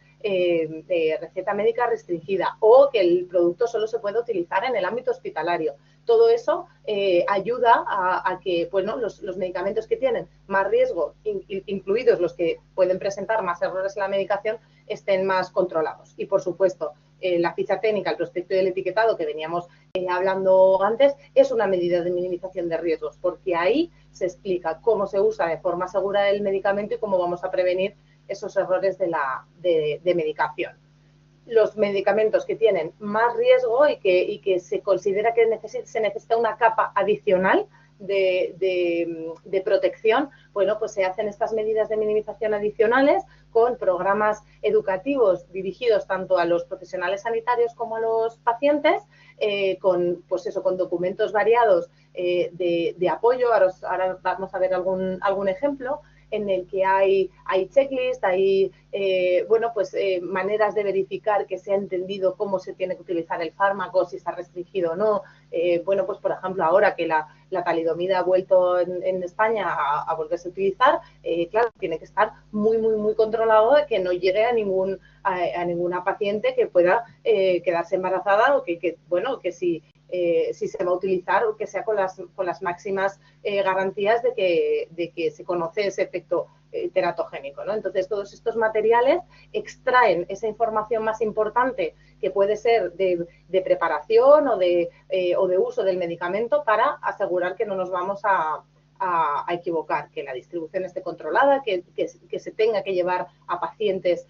receta médica restringida, o que el producto solo se puede utilizar en el ámbito hospitalario. Todo eso ayuda a que, bueno, los medicamentos que tienen más riesgo, incluidos los que pueden presentar más errores en la medicación, estén más controlados. Y, por supuesto, la ficha técnica, el prospecto y el etiquetado que veníamos hablando antes, es una medida de minimización de riesgos, porque ahí se explica cómo se usa de forma segura el medicamento y cómo vamos a prevenir esos errores de medicación. Los medicamentos que tienen más riesgo y que se considera que se necesita una capa adicional de protección, bueno, pues se hacen estas medidas de minimización adicionales con programas educativos dirigidos tanto a los profesionales sanitarios como a los pacientes, con documentos variados de apoyo. Ahora vamos a ver algún ejemplo, en el que hay checklist, hay maneras de verificar que se ha entendido cómo se tiene que utilizar el fármaco, si está restringido o no. Pues por ejemplo, ahora que la talidomida ha vuelto en España a volverse a utilizar, claro, tiene que estar muy, muy, muy controlado de que no llegue a ninguna paciente que pueda quedarse embarazada, o que si se va a utilizar, o que sea con las máximas garantías de que se conoce ese efecto teratogénico, ¿no? Entonces, todos estos materiales extraen esa información más importante, que puede ser de preparación o de uso del medicamento, para asegurar que no nos vamos a equivocar, que la distribución esté controlada, que se tenga que llevar a pacientes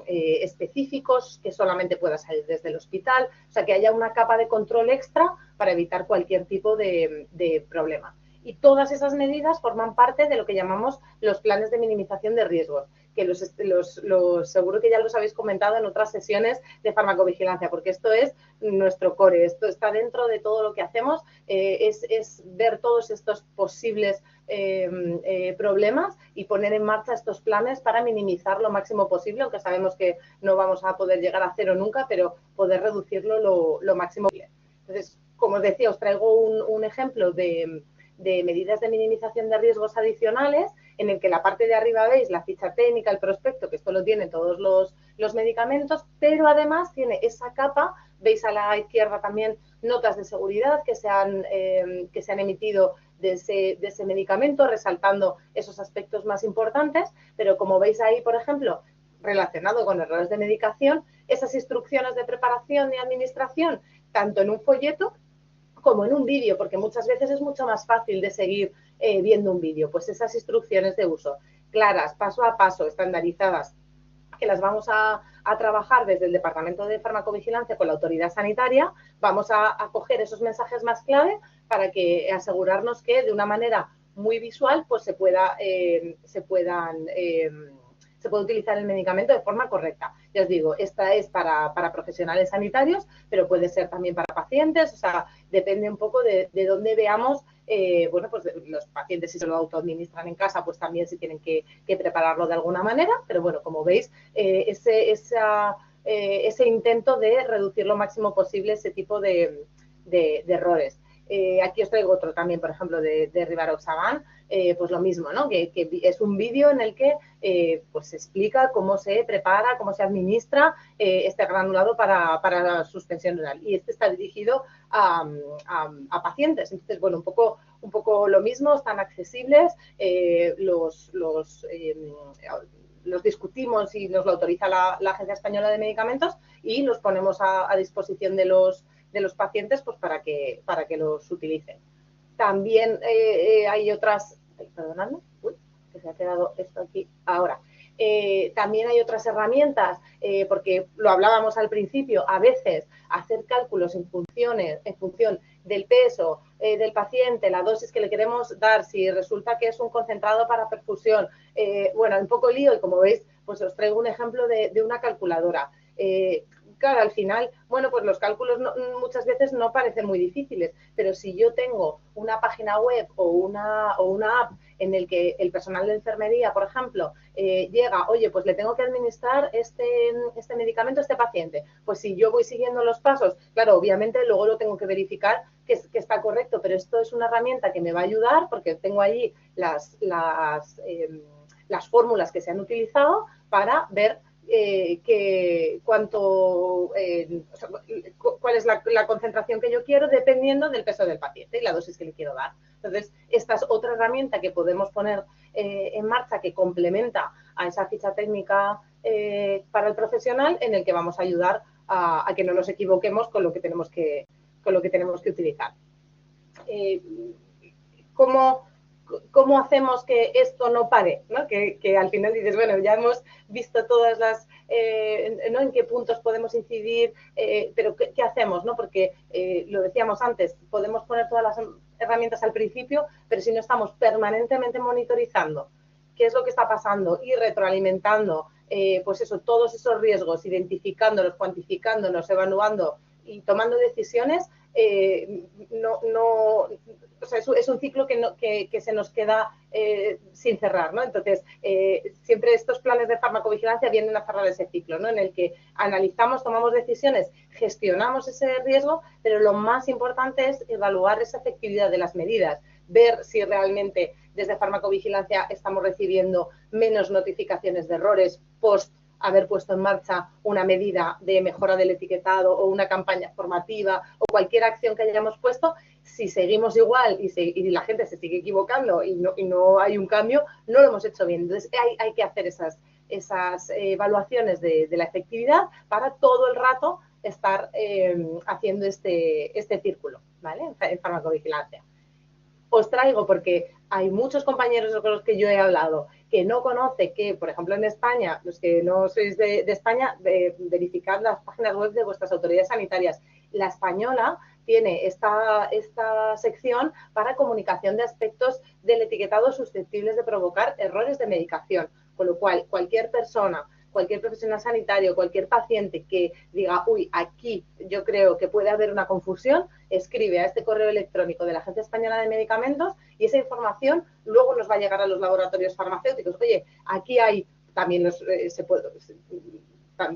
específicos, que solamente pueda salir desde el hospital, o sea, que haya una capa de control extra para evitar cualquier tipo de problema. Y todas esas medidas forman parte de lo que llamamos los planes de minimización de riesgos, que seguro que ya los habéis comentado en otras sesiones de farmacovigilancia, porque esto es nuestro core, esto está dentro de todo lo que hacemos, es ver todos estos posibles problemas y poner en marcha estos planes para minimizar lo máximo posible, aunque sabemos que no vamos a poder llegar a cero nunca, pero poder reducirlo lo máximo posible. Entonces, como os decía, os traigo un ejemplo de medidas de minimización de riesgos adicionales, en el que la parte de arriba veis la ficha técnica, el prospecto, que esto lo tienen todos los medicamentos, pero además tiene esa capa. Veis a la izquierda también notas de seguridad que se han emitido de ese medicamento, resaltando esos aspectos más importantes, pero como veis ahí, por ejemplo, relacionado con errores de medicación, esas instrucciones de preparación y administración, tanto en un folleto como en un vídeo, porque muchas veces es mucho más fácil de seguir viendo un vídeo, pues esas instrucciones de uso claras, paso a paso, estandarizadas, que las vamos a trabajar desde el Departamento de Farmacovigilancia con la autoridad sanitaria. Vamos a coger esos mensajes más clave para que asegurarnos que de una manera muy visual pues se puede utilizar el medicamento de forma correcta. Ya os digo, esta es para profesionales sanitarios, pero puede ser también para pacientes, o sea, depende un poco de dónde veamos, pues los pacientes, si se lo autoadministran en casa, pues también se tienen que prepararlo de alguna manera, pero bueno, como veis, ese intento de reducir lo máximo posible ese tipo de errores. Aquí os traigo otro también, por ejemplo, de Rivaroxaban, pues lo mismo, ¿no? Que es un vídeo en el que pues se explica cómo se prepara, cómo se administra este granulado para la suspensión oral. Y este está dirigido a pacientes. Entonces, bueno, un poco lo mismo, están accesibles, los discutimos y nos lo autoriza la Agencia Española de Medicamentos y los ponemos a disposición de los pacientes pues para que los utilicen. También hay otras, perdonadme, que se ha quedado esto aquí ahora. También hay otras herramientas, porque lo hablábamos al principio, a veces hacer cálculos en función del peso del paciente, la dosis que le queremos dar, si resulta que es un concentrado para perfusión, bueno, un poco lío y como veis, pues os traigo un ejemplo de una calculadora. Claro, al final, bueno, pues los cálculos muchas veces no parecen muy difíciles, pero si yo tengo una página web o una app en el que el personal de enfermería, por ejemplo, llega, oye, pues le tengo que administrar este medicamento a este paciente. Pues si yo voy siguiendo los pasos, claro, obviamente luego lo tengo que verificar que está correcto, pero esto es una herramienta que me va a ayudar porque tengo allí las fórmulas que se han utilizado para ver cuál es la concentración que yo quiero dependiendo del peso del paciente y la dosis que le quiero dar. Entonces, esta es otra herramienta que podemos poner en marcha que complementa a esa ficha técnica para el profesional en el que vamos a ayudar a que no nos equivoquemos con lo que tenemos que utilizar. ¿Cómo hacemos que esto no pare? ¿No? Que al final dices, bueno, ya hemos visto todas las, ¿no? En qué puntos podemos incidir, pero ¿qué hacemos? ¿No? Porque lo decíamos antes, podemos poner todas las herramientas al principio, pero si no estamos permanentemente monitorizando qué es lo que está pasando y retroalimentando, pues eso, todos esos riesgos, identificándolos, cuantificándolos, evaluando y tomando decisiones, o sea, es un ciclo que se nos queda sin cerrar, ¿no? Entonces, siempre estos planes de farmacovigilancia vienen a cerrar ese ciclo, ¿no? En el que analizamos, tomamos decisiones, gestionamos ese riesgo, pero lo más importante es evaluar esa efectividad de las medidas, ver si realmente desde farmacovigilancia estamos recibiendo menos notificaciones de errores post haber puesto en marcha una medida de mejora del etiquetado o una campaña formativa o cualquier acción que hayamos puesto. Si seguimos igual y la gente se sigue equivocando y no hay un cambio, no lo hemos hecho bien. Entonces, hay que hacer esas evaluaciones de la efectividad para todo el rato estar haciendo este círculo, ¿vale? En farmacovigilancia. Os traigo porque hay muchos compañeros con los que yo he hablado que no conoce que, por ejemplo, en España, los que no sois de España, verificad las páginas web de vuestras autoridades sanitarias. La española tiene esta sección para comunicación de aspectos del etiquetado susceptibles de provocar errores de medicación, con lo cual cualquier persona, cualquier profesional sanitario, cualquier paciente que diga, uy, aquí yo creo que puede haber una confusión, escribe a este correo electrónico de la Agencia Española de Medicamentos y esa información luego nos va a llegar a los laboratorios farmacéuticos. Oye, aquí hay también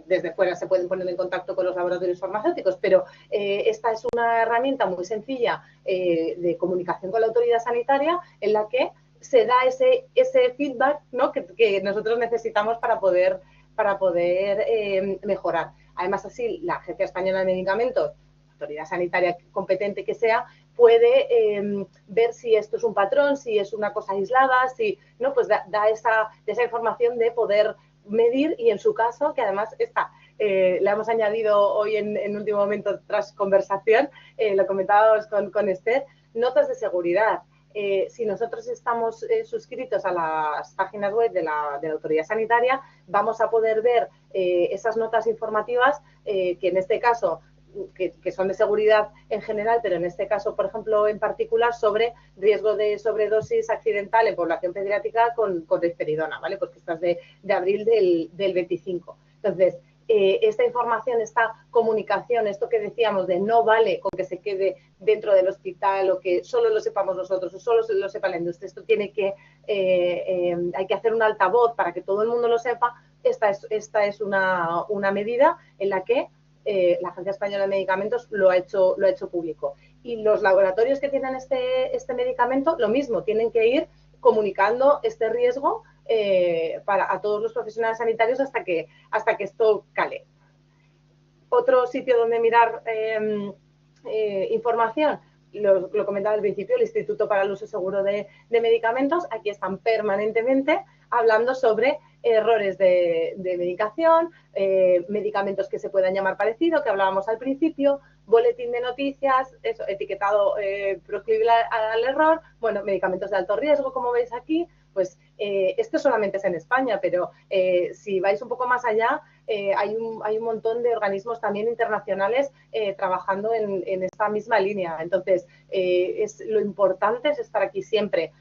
desde fuera se pueden poner en contacto con los laboratorios farmacéuticos, pero esta es una herramienta muy sencilla de comunicación con la autoridad sanitaria en la que se da ese feedback, ¿no? que nosotros necesitamos para poder mejorar. Además, así, la Agencia Española de Medicamentos, autoridad sanitaria competente que sea, puede ver si esto es un patrón, si es una cosa aislada, si no, pues da esa información de poder medir y en su caso, que además la hemos añadido hoy en último momento tras conversación, lo comentábamos con Esther, notas de seguridad. Si nosotros estamos suscritos a las páginas web de la autoridad sanitaria, vamos a poder ver esas notas informativas que en este caso, que son de seguridad en general, pero en este caso, por ejemplo, en particular, sobre riesgo de sobredosis accidental en población pediátrica con risperidona, ¿vale? Porque esta es de abril del 25. Entonces, esta información, esta comunicación, esto que decíamos de no vale con que se quede dentro del hospital o que solo lo sepamos nosotros o solo lo sepa la industria, esto tiene que, hay que hacer un altavoz para que todo el mundo lo sepa. Esta es una medida en la que la Agencia Española de Medicamentos lo ha hecho público. Y los laboratorios que tienen este medicamento, lo mismo, tienen que ir comunicando este riesgo a todos los profesionales sanitarios hasta que esto cale. Otro sitio donde mirar información, lo comentaba al principio, el Instituto para el Uso Seguro de Medicamentos. Aquí están permanentemente hablando sobre errores de medicación, medicamentos que se puedan llamar parecido, que hablábamos al principio, boletín de noticias, eso, etiquetado proclive al error, bueno, medicamentos de alto riesgo, como veis aquí. Pues esto solamente es en España, pero si vais un poco más allá, hay un montón de organismos también internacionales trabajando en esta misma línea. Entonces, lo importante es estar aquí siempre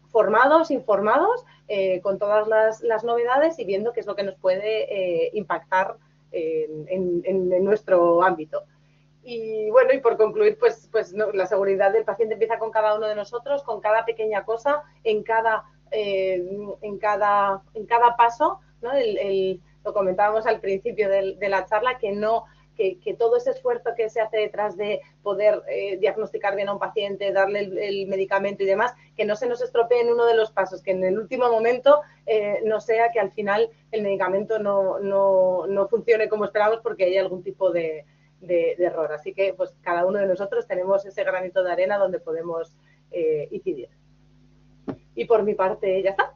formados, informados, con todas las novedades y viendo qué es lo que nos puede impactar en nuestro ámbito. Y bueno, y por concluir, pues no, la seguridad del paciente empieza con cada uno de nosotros, con cada pequeña cosa, en cada paso, ¿no? Lo comentábamos al principio de la charla, que todo ese esfuerzo que se hace detrás de poder diagnosticar bien a un paciente, darle el medicamento y demás, que no se nos estropee en uno de los pasos, que en el último momento no sea que al final el medicamento no funcione como esperamos porque hay algún tipo de error. Así que pues cada uno de nosotros tenemos ese granito de arena donde podemos incidir. Y por mi parte ya está.